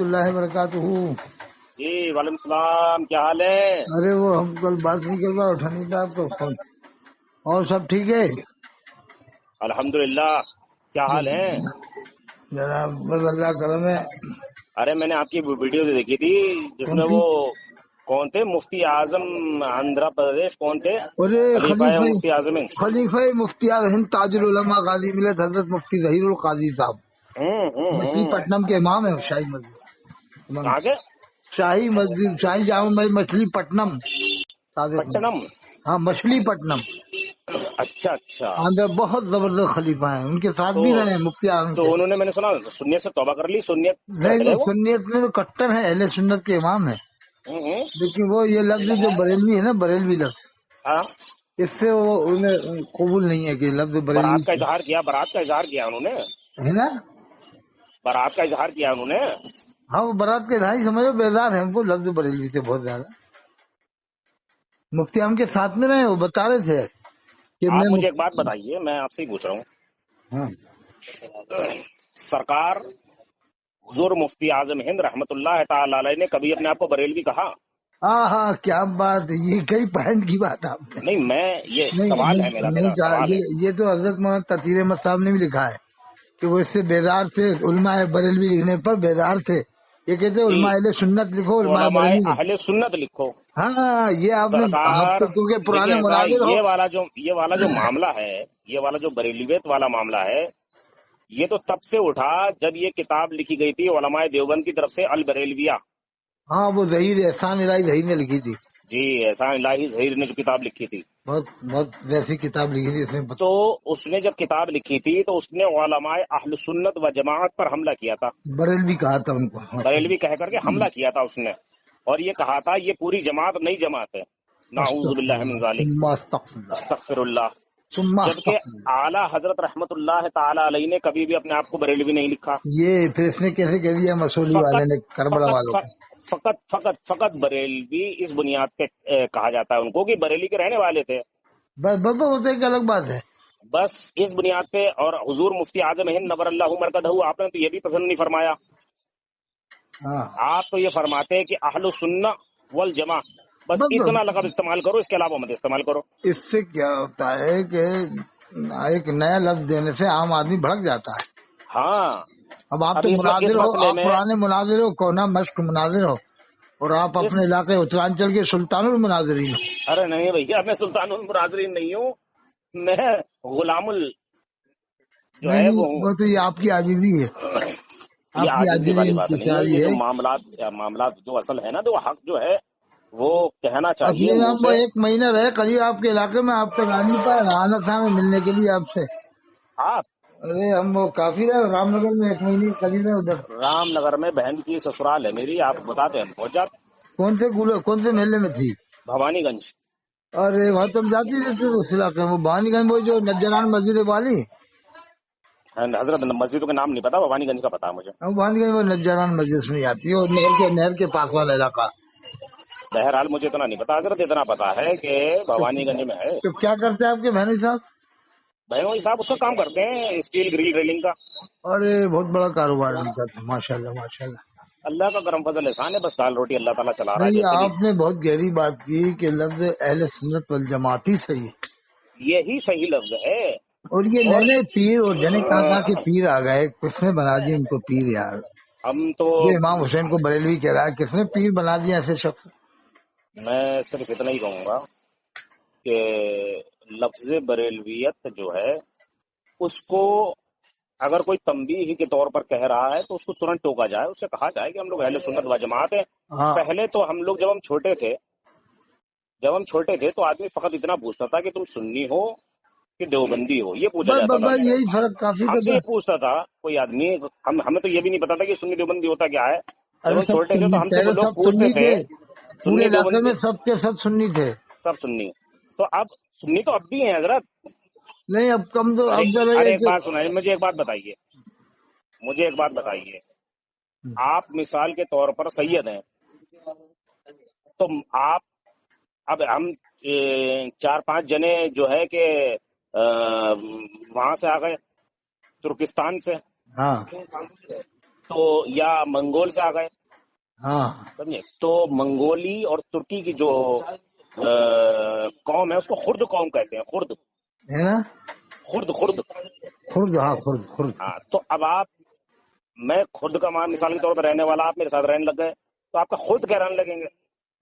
اللہ وبرکاتہ۔ جی، وعلیکم السلام، کیا حال ہے؟ ارے وہ ہم کل بات نہیں کر پا اٹھا نہیں تھا آپ کو فون۔ اور سب ٹھیک ہے؟ الحمدللہ، کیا حال ہے؟ جناب بس اللہ کرم ہے۔ ارے میں نے آپ کی ویڈیو دیکھی تھی جس کون میں سی؟ وہ کون تھے مفتی اعظم آندھرا پردیش، کون تھے؟ ارے خلیفہ مفتی اعظم ہند۔ خلیفہ مفتی ہند تاج العلماء قاضی ملت حضرت مفتی ظہیر القاضی صاحب مچھلی پٹنم کے امام ہیں، شاہی مسجد کہاں کے؟ شاہی مسجد شاہی جامع مسجد مچھلی پٹنم صادق میں۔ پٹنم؟ ہاں مچھلی پٹنم اچھا اچھا۔ آندھر بہت زبردست خلیفہ ہیں، ان کے ساتھ تو بھی رہے ہیں مفتی اعظم تو کے۔ انہوں نے، میں نے سنا سنیت سے توبہ کر لی، سنیت سے نہیں ہٹ وہ گئے وہ؟ سنیت میں تو کٹر ہے، اہل سنت کے امام ہے، ہوں۔ لیکن وہ یہ لفظ جو بریلوی ہے نا، بریلوی لفظ، ہاں، اس سے وہ انہیں قبول نہیں ہے کہ لفظ بریلوی برات کا اظہار کیا، برات کا اظہار کیا انہوں نے، ہے نا۔ برات کا اظہار کیا انہوں نے۔ ہاں وہ برات کے دھائی سمجھو، بیزار ہے ہم کو لفظ بریلوی سے بہت زیادہ۔ مفتی ہم کے ساتھ میں رہے، وہ بتا رہے تھے کہ آپ میں مجھے ایک بات بتائیے، میں آپ سے ہی پوچھ رہا ہوں، ہاں سرکار حضور مفتی اعظم ہند رحمت اللہ تعالی علیہ نے کبھی اپنے آپ کو بریلوی کہا؟ ہاں کیا بات ہے، یہ کئی پوائنٹ کی بات آپ نے۔ نہیں، میں یہ نہیں سوال ہے، نہیں میرا نہیں کہا، سوال ہے۔ یہ تو حضرت مولانا تطہیر احمد صاحب نے بھی لکھا ہے کہ وہ اس سے بیدار تھے، علماء بریلوی لکھنے پر بیدار تھے۔ یہ کہتے ہیں جی، علماء اہل سنت لکھو، علماء علماء بریلوی لکھو۔ اہل سنت لکھو۔ ہاں یہ آپ نے، آپ سرکار تو کیونکہ دیکھیے، پرانے ایسا مناظر ہو۔ یہ والا جو معاملہ ہے، یہ والا جو بریلویت والا معاملہ ہے، یہ تو تب سے اٹھا جب یہ کتاب لکھی گئی تھی علماء دیوبند کی طرف سے، البریلویہ۔ ہاں وہ ظہیر احسان الہی ظہیر نے لکھی تھی، جی، احسان الہی ظہیر نے جو کتاب لکھی تھی، بہت بہت ویسی کتاب لکھی تھی اس نے۔ تو اس نے جب کتاب لکھی تھی تو اس نے علماء اہل سنت و جماعت پر حملہ کیا تھا، بریلوی کہا تھا ان کو۔ بریلوی کہہ کر کے حملہ کیا تھا اس نے، اور یہ کہا تھا یہ پوری جماعت نئی جماعت ہے، نعوذ استغفر باللہ من اللہ ذالک، ثم استغفر اللہ استغفر اللہ۔ ثم جبکہ استغفر اللہ۔ اعلیٰ حضرت رحمت اللہ تعالی علیہ نے کبھی بھی اپنے آپ کو بریلوی نہیں لکھا، یہ پھر اس نے کیسے کہہ دیا مسولی والے فقط نے کربلا فقط والوں کو؟ فقط فقط فقط بریلوی اس بنیاد پہ کہا جاتا ہے ان کو کہ بریلی کے رہنے والے تھے، بس بابا وہ تو ایک الگ بات ہے۔ بس اس بنیاد پہ۔ اور حضور مفتی اعظم ہند نور اللہ مرکزہ، آپ نے تو یہ بھی پسند نہیں فرمایا، ہاں آپ تو یہ فرماتے ہیں کہ اہل السنہ والجماع، بس بس اتنا لقب استعمال کرو، اس کے علاوہ مت استعمال کرو۔ اس سے کیا ہوتا ہے کہ ایک نیا لفظ دینے سے عام آدمی بھڑک جاتا ہے۔ ہاں، اب آپ اب تو اس مناظر ہو، مسئلے آپ میں، پرانے مناظر ہو، کونا مشق مناظر ہو، اور آپ اس اپنے علاقے اترانچل کے سلطان المناظرین ہو۔ ارے نہیں بھیا، میں سلطان المناظرین نہیں ہوں، میں غلام جو نہیں ہے نہیں وہ ہوں۔ وہ تو یہ آپ کی عاجزی ہے، یہ آپ کی عاجزی عاجزی والی بات نہیں ہے، انکساری یہ جو ہے۔ معاملات جو اصل ہے نا، تو حق جو ہے وہ کہنا چاہیے اصلی میں منہ ہم وہ سے۔ ایک مہینہ رہے قریب آپ کے علاقے میں، آپ تک آ نہیں پائے، آنا تھا ہمیں ملنے کے لیے آپ سے۔ آپ ارے ہم وہ کافی رہے رام نگر میں، ایک مہینے کے قریب ہے ادھر۔ رام نگر میں بہن کی سسرال ہے میری، آپ بتاتے ہیں پہنچ جاتے۔ کون سے محلے میں تھی؟ بھوانی گنج، ارے وہاں تم جاتی رہتی ہو اس علاقے میں، بانی گنج وہ جو نجران مسجد والی، حضرت مسجدوں کا نام نہیں پتا، بھوانی گنج کا پتا ہے مجھے۔ بانی گنج وہ نجران مسجد میں جاتی ہے، اور نہر کے پاس والا علاقہ۔ بہرحال مجھے اتنا نہیں پتا حضرت، اتنا پتا ہے کہ بھوانی گنج میں ہے۔ تو کیا کرتے ہیں آپ کے بہنوئی صاحب؟ بھائی صاحب اس کا کام کرتے ہیں، اسٹیل گرل ریلنگ کا۔ ارے بہت بڑا کاروبار ہے ان کا، ماشاء اللہ ماشاء اللہ۔ اللہ کا کرم فضل احسان ہے، بس دال روٹی اللہ تعالیٰ چلا رہا ہے نہیں جیسے بھی۔ آپ نے بہت گہری بات کی کہ لفظ اہل سنت والجماعت ہی صحیح ہے، یہی صحیح لفظ ہے۔ اور یہ اور نئے نئے پیر اور جنے کہاں کے پیر آ گئے، کس نے بنا دیا ان کو پیر یار؟ ہم تو، یہ امام حسین کو بریلوی کہہ رہا ہے، کس نے پیر بنا دیا ایسے شخص؟ میں صرف اتنا ہی کہوں گا کہ لفظ بریلویت جو ہے، اس کو اگر کوئی تنبیہ کے طور پر کہہ رہا ہے تو اس کو ترنت ٹوکا جائے، اسے کہا جائے کہ ہم لوگ اہل سنت و جماعت ہیں۔ ہاں پہلے تو ہم لوگ جب ہم چھوٹے تھے تو آدمی فقط اتنا پوچھتا تھا کہ تم سنی ہو کہ دیوبندی ہو، یہ پوچھا بس جاتا بس تھا ہم بس سے۔ یہی فرق کافی ہم تو سے تھا۔ یہ پوچھتا تھا کوئی آدمی، ہمیں تو یہ بھی نہیں پتا تھا کہ سنی دیوبندی ہوتا کیا ہے۔ جب ارے ہم سب چھوٹے تھے سنی، تو ہم سے وہ پہلے لوگ سب پوچھتے سنی تھے تھے، پورے سنی علاقے دیوبندی، میں سب کے سب سنی تھے۔ سب سنی۔ تو اب سنی تو اب بھی ہیں حضرت۔ نہیں اب کم تو اب ذرا ارے یہ ایک کہ بات سنائیے، مجھے ایک بات بتائیے، آپ مثال کے طور پر سید ہیں، تو آپ، اب ہم 4-5 جنے جو ہے کہ وہاں سے آ گئے، ترکستان سے، ہاں تو یا منگول سے آ گئے، ہاں سمجھے؟ تو منگولی اور ترکی کی جو قوم ہے اس کو خرد قوم کہتے ہیں، خرد ہے نا، خرد خرد۔ خرد، ہاں خرد خرد. ہاں تو اب آپ، میں خرد کا مثال کے طور پر رہنے والا، آپ میرے ساتھ رہنے لگ گئے تو آپ کا خرد کیا رہنے لگیں گے؟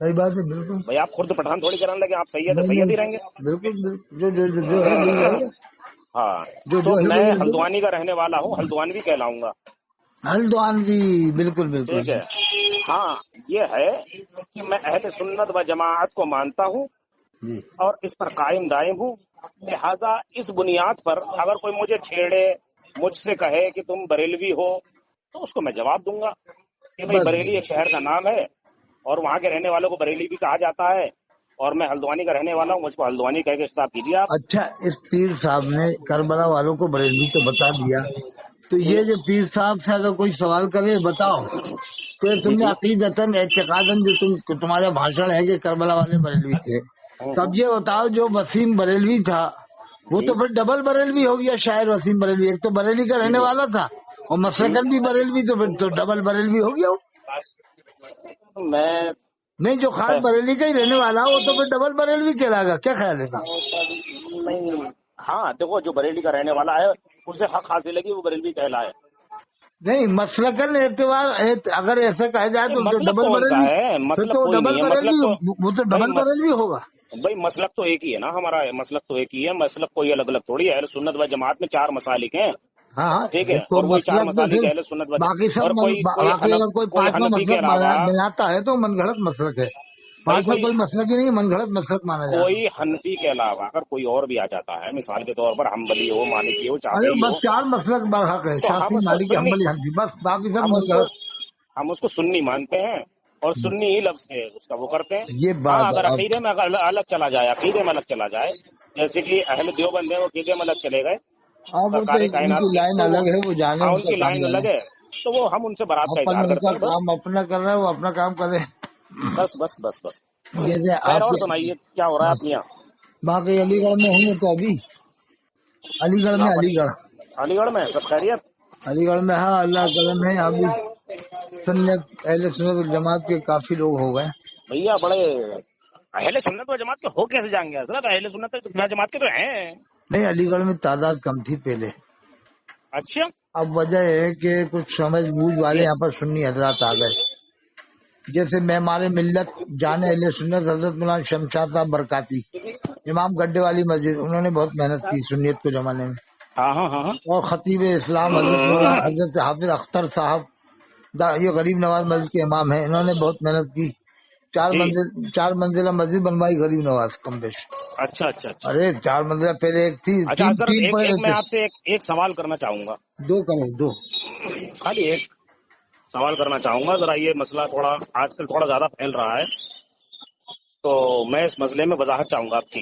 صحیح بات ہے، بالکل. بھائی آپ خرد پٹھان تھوڑی کرنے لگے، آپ سید ہے، نہیں سید نہیں، ہی رہیں گے۔ بالکل بالکل، جو ہے وہی رہے گا. ہاں جو تو ہے میں وہی رہے گا. ہلدوانی کا رہنے والا ہوں، ہلدوانی کہلاؤں گا، ہلدوان بھی، بالکل بالکل. ٹھیک ہے۔ ہاں یہ ہے کہ میں اہل سنت و جماعت کو مانتا ہوں جی. اور اس پر قائم دائم ہوں، لہذا اس بنیاد پر اگر کوئی مجھے چھیڑے، مجھ سے کہے کہ تم بریلوی ہو، تو اس کو میں جواب دوں گا کہ بھائی بس. بریلی ایک شہر کا نام ہے اور وہاں کے رہنے والوں کو بریلی بھی کہا جاتا ہے، اور میں ہلدوانی کا رہنے والا ہوں، مجھ کو ہلدوانی کہہ کے خطاب کیجیے آپ۔ اچھا، اس پیر صاحب نے کربلا والوں کو بریلوی تو بتا دیا، تو جی یہ جو پیر صاحب سے اگر کوئی سوال کرے، بتاؤ کہ جی تم نے جی عقیدتاً اعتقاداً جو تمہارا بھاشن ہے کہ کربلا والے بریلوی تھے، تب یہ بتاؤ جو وسیم بریلوی تھا وہ جی تو پھر ڈبل بریلوی ہو گیا، شاعر وسیم بریلوی ایک تو بریلی کا جی رہنے جی والا تھا اور جی مسلکن بھی بریلوی، تو پھر تو ڈبل بریلوی ہو گیا وہ. میں نہیں، جو خاص بریلی کا ہی رہنے والا وہ تو پھر ڈبل بریلوی کہلائے گا. کیا خیال ہے؟ نہیں، ہاں دیکھو جو بریلی کا رہنے والا ہے اسے حق حاصل ہے کہ وہ بریلوی کہلائے۔ نہیں، مسلکن اعتبار اگر ایسا کہا جائے تو مسلک ڈبل کون سا بریلوی، ہے؟ پھر مسلک تو کوئی ڈبل نہیں ہے، بریلوی، مسلک تو وہ تو بھائی ڈبل بریلوی ہوگا. بھائی مسلک تو ایک ہی ہے نا ہمارا، مسلک تو ایک ہی ہے، مسلک کوئی الگ الگ تھوڑی ہے۔ اہل سنت و جماعت میں 4 مسالک ہیں، ہاں ہاں، ٹھیک ہے، ایک تو اور وہی 4 مسلک تو مسالک پھر اہل سنت و باقی جماعت، سب اور کوئی باقی اگر کوئی کوئی 5واں حنفی کے مسلک علاوہ، بناتا ہے تو من گھڑت مسلک ہے. بھائی 5واں کوئی مسلک ہی نہیں، من گھڑت مسلک مانا جائے گا. کوئی حنفی کے علاوہ اگر کوئی اور بھی آ جاتا ہے، مثال کے طور پر حنبلی ہو، مالکی ہو، ارے شافعی ہو، بس 4 مسلک برحق ہے، تو ہم شافعی، اس کو مالکی، سنی، حنبلی، حنفی، بس باقی سب ہم من اس کو گھڑت. ہم اس کو سنی مانتے ہیں اور سنی ہی لفظ سے اس کا وہ کرتے ہیں۔ یہ ہاں بات اگر اب. عقیدے میں اگر الگ چلا جائے، عقیدے میں الگ چلا جائے، جیسے کہ اہل دیوبند ہے وہ عقیدے میں الگ چلے گئے اب وہ تو سرکار ان کائنات کی کے، لائن تو وہ الگ ہے، وہ جانے ہاں ان ان کا کی کام لائن جانے. الگ ہے، تو وہ ہم ان سے برات کا اپن اظہار ان کرتے کا ہیں، بس کام اپنا کر رہے ہیں، وہ اپنا کام کرے. بس بس بس بس۔ جیسے خیر آپ اور کے سنائیے کیا ہو رہا ہے اپنے یہاں؟ باقی علی گڑھ میں ہوں گے تو ابھی علی گڑھ میں، آپ علی گڑھ، علی گڑھ میں سب خیریت؟ علی گڑھ میں. ہاں، اللہ کا کرم ہے، ابھی سنت اہل سنت جماعت کے کافی لوگ ہو گئے. بھیا بڑے اہل سنت و جماعت کے ہو کیسے جائیں گے حضرت؟ اہل سنت و جماعت کے تو ہیں۔ نہیں، علی گڑھ میں تعداد کم تھی پہلے. اچھا اب وجہ ہے کہ کچھ سمجھ بوجھ والے یہ یہاں پر سنی حضرات آ گئے، جیسے معمار ملت جان اہل سنت حضرت مولانا شمشاد صاحب برکاتی، امام گڈے والی مسجد، انہوں نے بہت محنت کی سنیت کے زمانے میں. ہاں ہاں ہاں ہاں اور خطیب اسلام حضرت مولانا حضرت حافظ اختر صاحب، یہ غریب نواز مسجد کے امام ہیں، انہوں نے بہت محنت کی. جی، 4 منزلہ مسجد بنوائی غریب نواز کم بیش. اچھا اچھا اچھا ارے 4 منزلہ پہلے ایک تھی، اچھا تین حضرت، تین ایک پڑے ایک میں رہتے، آپ سے ایک سوال کرنا چاہوں گا، 2 کرے 2. خالی ایک سوال کرنا چاہوں گا ذرا، یہ مسئلہ تھوڑا آج کل تھوڑا زیادہ پھیل رہا ہے، تو میں اس مسئلے میں وضاحت چاہوں گا آپ کی۔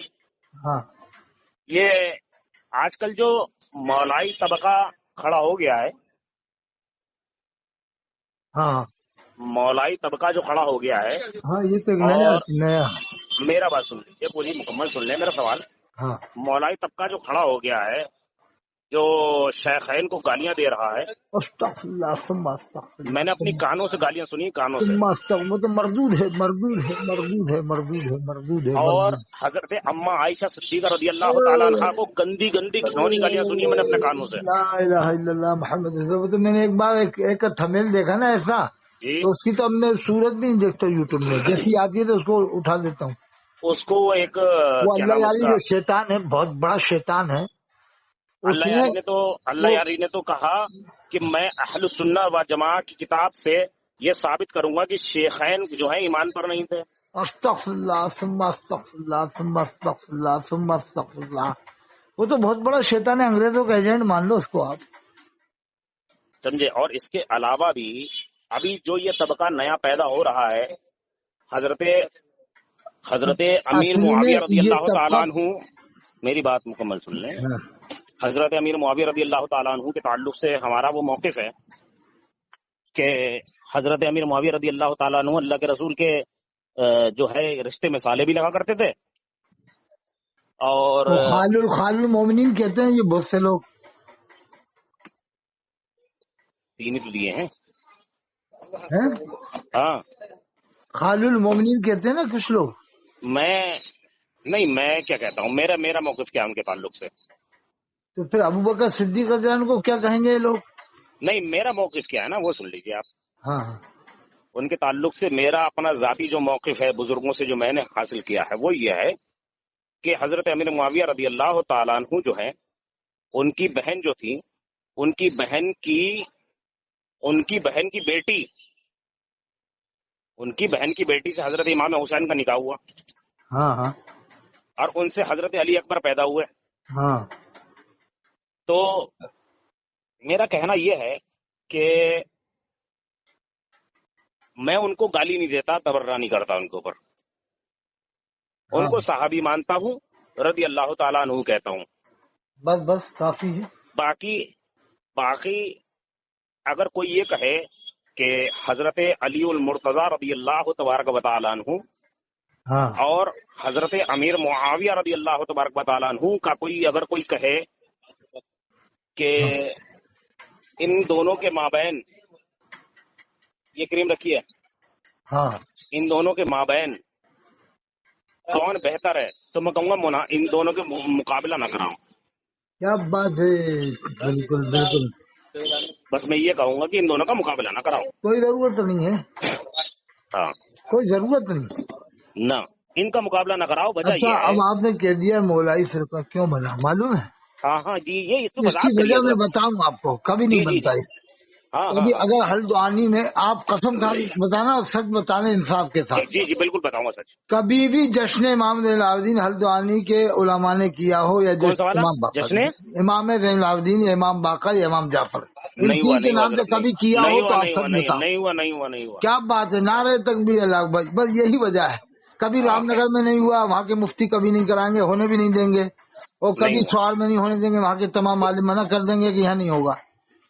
ہاں یہ آج کل جو مولائی طبقہ کھڑا ہو گیا ہے، ہاں مولائی طبقہ جو کھڑا ہو گیا ہے، ہاں، یہ تو ایک اور نیا. میرا بات سن لیجیے، پوری مکمل سن لیں میرا سوال۔ ہاں، مولائی طبقہ جو کھڑا ہو گیا ہے، جو شیخین کو گالیاں دے رہا ہے، استغفر اللہ ثم استغفر میں نے اپنی اللہ کانوں سے گالیاں سنی، کانوں سے، ثم استغفر، وہ تو مردود ہے، مردود ہے، مردود ہے، مردود ہے، مردود ہے، اور مردود. حضرت اما عائشہ صدیقہ رضی اللہ تعالیٰ عنہا کو گندی گندی گھنونی گالیاں سنی میں نے اپنے کانوں سے۔ لا الہ الا اللہ محمد رسول اللہ. وہ تو میں نے ایک بار ایک تھمیل دیکھا نا ایسا، جی، تو اس کی تو اب میں صورت بھی نہیں دیکھتا یوٹیوب میں، جیسی آتی ہے تو اس کو اٹھا دیتا ہوں. اس کو ایک وہ کیا اللہ نام اس یاری کا، جو شیطان ہے، بہت بڑا شیطان ہے. اس اللہ نے یاری نے تو اللہ وہ یاری نے تو کہا کہ میں اہل سنت و جماعت کی کتاب سے یہ ثابت کروں گا کہ شیخین جو ہیں ایمان پر نہیں تھے۔ استغفر اللہ ثم استغفر اللہ ثم استغفر اللہ ثم استغفر اللہ. وہ تو بہت بڑا شیطان ہے، انگریزوں کا ایجنٹ مان لو اس کو آپ. سمجھے؟ اور اس کے علاوہ بھی ابھی جو یہ طبقہ نیا پیدا ہو رہا ہے، حضرت حضرت امیر اصل میں معاویہ رضی یہ اللہ تعالیٰ طبقہ، عنہ، میری بات مکمل سن لیں، ہاں، حضرت امیر معاویہ رضی اللہ تعالیٰ عنہ کے تعلق سے ہمارا وہ موقف ہے کہ حضرت امیر معاویہ رضی اللہ تعالیٰ عنہ اللہ کے رسول کے جو ہے رشتے میں سالے بھی لگا کرتے تھے، اور وہ خال المومنین کہتے ہیں یہ بہت سے لوگ. 3 ہی تو دیے ہیں، ہیں؟ ہاں خال المومنین کہتے ہیں نا کچھ لوگ. میں کیا کہتا ہوں، میرا موقف کیا ہے ان کے تعلق سے؟ تو پھر ابو بکر صدیق رضی اللہ عنہ کو کیا کہیں گے یہ لوگ؟ نہیں، میرا موقف کیا ہے نا وہ سن لیجیے آپ. ہاں ہاں ان کے تعلق سے میرا اپنا ذاتی جو موقف ہے بزرگوں سے جو میں نے حاصل کیا ہے وہ یہ ہے کہ حضرت امیر معاویہ رضی اللہ تعالیٰ عنہ جو ہیں، ان کی بہن جو تھی، ان کی بہن کی بیٹی سے حضرت امام حسین کا نکاح ہوا، ہاں ہاں اور ان سے حضرت علی اکبر پیدا ہوئے. ہاں تو میرا کہنا یہ ہے کہ میں ان کو گالی نہیں دیتا، تبرہ نہیں کرتا ان کے اوپر. ان ہاں کو صحابی مانتا ہوں، رضی اللہ تعالیٰ عنہ کہتا ہوں. بس کافی ہے. باقی اگر کوئی یہ کہے کہ حضرت علی المرتضی رضی اللہ تبارک و تعالیٰ عنہ ہاں اور حضرت امیر معاویہ رضی اللہ تبارک و تعالیٰ عنہ کا اگر کوئی کہے کہ ان دونوں کے مابین، یہ کریم رکھیے، ہاں ان دونوں کے مابین کون بہتر ہے، تو میں کہوں گا ان دونوں کے مقابلہ نہ کراؤں. کیا بات ہے. بالکل بالکل. بس میں یہ کہوں گا کہ ان دونوں کا مقابلہ نہ کراؤں. کوئی ضرورت نہیں ہے. ہاں، کوئی ضرورت نہیں. نہ ان کا مقابلہ نہ کراؤ. وجہ اچھا یہ ہے، اب آپ نے کہہ دیا مولائی فرقہ کیوں بنا معلوم ہے؟ ہاں جی، یہ اس میں اس کی وضاحت کریے وجہ میں حضرت. بتاؤں آپ کو. کبھی جی نہیں جی بنتا جی، ہے. ہاں کبھی اگر ہلدوانی میں آپ قسم کھا کے بتانا اور سچ بتانے انصاف کے ساتھ، جی بالکل بتاؤں گا سچ. کبھی بھی جشن امام زین العابدین ہلدوانی کے علماء نے کیا ہو یا کون سا والا امام باقر، جشن؟ امام زین العابدین یا امام باقر یا امام جعفر، ان نہیں ہوا، تین کے نہیں ہوا نام سے حضرت، کبھی کیا نہیں ہو ہوا، تو آپ نہیں ہوا، سچ نہیں بتاؤ. نہیں ہوا، نہیں ہوا، نہیں ہوا. کیا بات ہے. نعرے تکبیر اللہ اکبر. بس یہی وجہ ہے. کبھی ہاں، رام نگر میں نہیں ہوا، وہاں کے مفتی کبھی نہیں کرائیں گے، ہونے بھی نہیں دیں گے. اور نہیں کبھی ہوا. سوال میں نہیں ہونے دیں گے، وہاں کے تمام عالم منع کر دیں گے کہ یہاں نہیں ہوگا.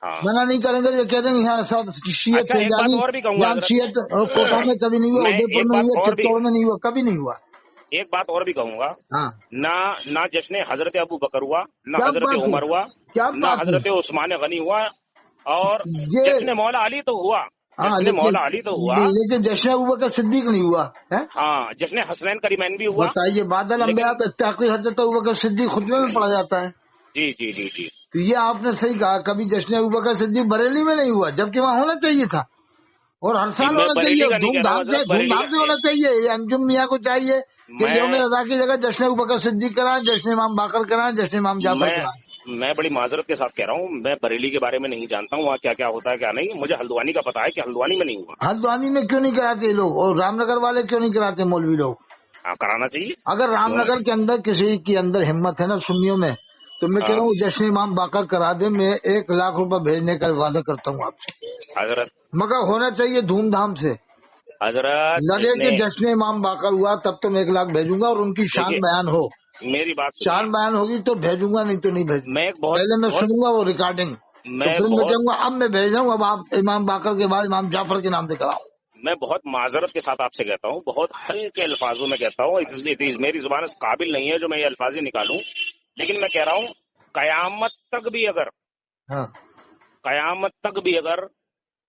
ہاں، منع نہیں کریں گے، یہ کہہ دیں گے یہاں سب شیعت اچھا ایک بات تیجانی اور بھی کہوں گا یہاں حضرت، شیعت. کوٹا میں کبھی نہیں ہوا، میں ادے پور ایک میں نہیں بات ہوا، اور بھی چتور میں نہیں ہوا، کبھی نہیں ہوا. ایک بات اور بھی کہوں گا. ہاں نہ جشن حضرت ابو بکر ہوا، نہ کیا حضرت بات ہے. عمر ہوا، کیا نہ بات ہے. حضرت عثمان غنی ہوا، اور یہ جشن مولا علی تو ہوا، ہاں جشن مولا علی تو ہوا. لیکن جشن ابوبکر صدیق نہیں ہوا ہے. ہاں، جشن حسنین کریمین بھی ہوا. بتائیے بادل لیکن انبیاء پہ تحقیق حضرت ابوبکر صدیق خطبے میں پڑھا جاتا ہے. جی جی جی جی، تو یہ آپ نے صحیح کہا. کبھی جشن ابوبکر صدیق بریلی میں نہیں ہوا، جبکہ وہاں ہونا چاہیے تھا، اور ہر جی سال میں ہونا بریلی چاہیے. کا نہیں دھوم کہہ رہا ہوں دھام سے حضرت، بریلی کا ہونا چاہیے. یہ انجم میاں کو چاہیے کہ یوم میں رضا کی جگہ جشن ابوبکر صدیق کرائیں، جشن امام باقر کرائیں، جشن امام جعفر میں کرائیں. میں بڑی معذرت کے ساتھ کہہ رہا ہوں، میں بریلی کے بارے میں نہیں جانتا ہوں وہاں کیا کیا ہوتا ہے کیا نہیں. مجھے ہلدوانی کا پتا ہے کہ ہلدوانی میں نہیں ہوا. ہلدوانی میں کیوں نہیں کراتے لوگ، اور رام نگر والے کیوں نہیں کراتے مولوی لوگ؟ ہاں، کرانا چاہیے. اگر رام کیوں نگر نہیں؟ کے اندر کسی کی اندر ہمت ہے نا سنیوں میں، تو میں کہہ ہاں رہا ہوں جشن امام باقر کرا دے. میں 1,00,000 روپے بھیجنے کا وعدہ کرتا ہوں آپ سے، حضرت مگر ہونا چاہیے دھوم دھام سے. حضرت لگے جشن، کہ جشن امام باقر ہوا تب تو میں 1,00,000 بھیجوں گا، اور ان کی شان دیکھیے بیان ہو. میری بات سنیے، شان بیان ہوگی تو بھیجوں گا، نہیں تو نہیں بھیجوں گا. میں ایک بہت پہلے میں بہت سنوں گا وہ ریکارڈنگ، تو میں پھر میں بہت کہوں گا اب میں بھیج رہا ہوں، اب آپ امام باقر کے بعد امام جعفر کے نام سے کراؤ. میں بہت معذرت کے ساتھ آپ سے کہتا ہوں، بہت ہلکے الفاظوں میں کہتا ہوں. میری زبان اس قابل نہیں ہے جو میں یہ الفاظ نکالوں، لیکن میں کہہ رہا ہوں ہاں قیامت تک بھی اگر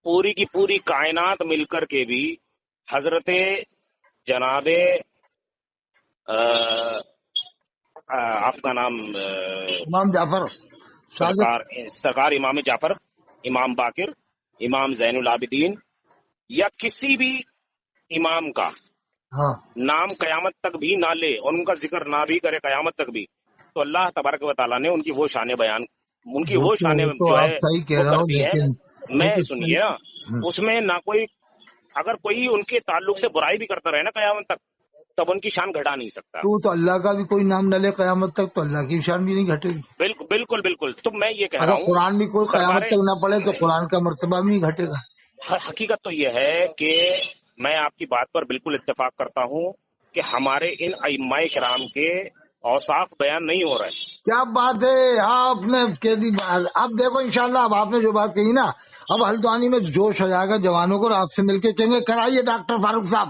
پوری کی پوری کائنات مل کر کے بھی حضرت جناب آپ کا نام امام جعفر صادق. سرکار امام جعفر، امام باقر، امام زین العابدین، یا کسی بھی امام کا ہاں نام قیامت تک بھی نہ لے اور ان کا ذکر نہ بھی کرے قیامت تک بھی، تو اللہ تبارک و تعالیٰ نے ان کی وہ شان بیان، ان کی وہ شان وہ تو جو آپ ہے صحیح کہہ وہ رہے کر ہو، دی ہے. میں لیکن سنیے نا، اس میں نہ کوئی، اگر کوئی ان کے تعلق سے برائی بھی کرتا رہے نا قیامت تک، تب ان کی شان گھٹا نہیں سکتا. تو اللہ کا بھی کوئی نام نہ لے قیامت تک تو اللہ کی شان بھی نہیں گھٹے گی. بالکل بالکل بالکل. تو میں یہ کہہ رہا اگر ہوں قرآن بھی کوئی سرکار، قیامت تک نہ پڑے تو قرآن کا مرتبہ بھی نہیں گھٹے گا. حقیقت تو یہ ہے کہ میں آپ کی بات پر بالکل اتفاق کرتا ہوں کہ ہمارے ان ائمہ کرام کے اوصاف بیان نہیں ہو رہے. کیا بات ہے. آپ نے کہہ دی بات. اب دیکھو انشاءاللہ اب آپ نے جو بات کہی نا، اب ہلدوانی میں جوش آ جائے گا جوانوں کو، اور آپ سے مل کے کہیں گے کرائیے ڈاکٹر فاروق صاحب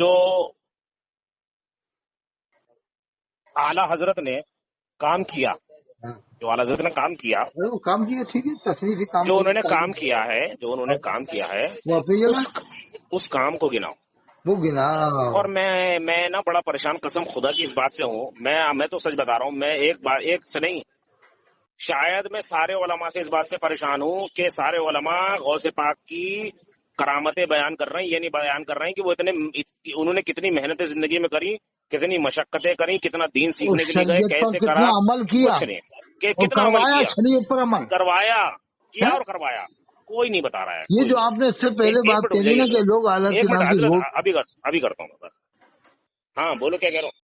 جو اعلی حضرت نے کام کیا، ہاں، جو اعلی حضرت نے کام کیا، ارے وہ کام کیا ٹھیک ہے، تشریفی کام جو کو انہوں نے کام کیا ہے، جو انہوں نے کام کیا ہے، وہ اپنی جگہ اس کام کو گناؤ. وہ گنا. اور میں نا بڑا پریشان، قسم خدا کی اس بات سے ہوں. میں تو سچ بتا رہا ہوں. میں ایک سے نہیں، شاید میں سارے علماء سے اس بات سے پریشان ہوں کہ سارے علماء غوث پاک کی کرامتیں بیان کر رہے ہیں. یہ نہیں بیان کر رہے ہیں کہ وہ انہوں نے کتنی محنتیں زندگی میں کری، کتنی مشقتیں کری، کتنا دین اس سیکھنے کے لیے گئے، شریعت پر کیسے کرا. کتنا عمل کیا کچھ نہیں کہ اور کتنا عمل کروایا کیا، شریعت پر عمل کروایا کیا ہے. اور کروایا. کوئی نہیں بتا رہا ہے، یہ کوئی جو نہیں. آپ نے اس سے پہلے ایک بات منٹ رک کہی جائیے نا سر، کہ لوگ حالت ایک کے منٹ نام کی حضرت، روک. ابھی کرتا ہوں. ہاں بولو، کیا کہہ رہا ہوں.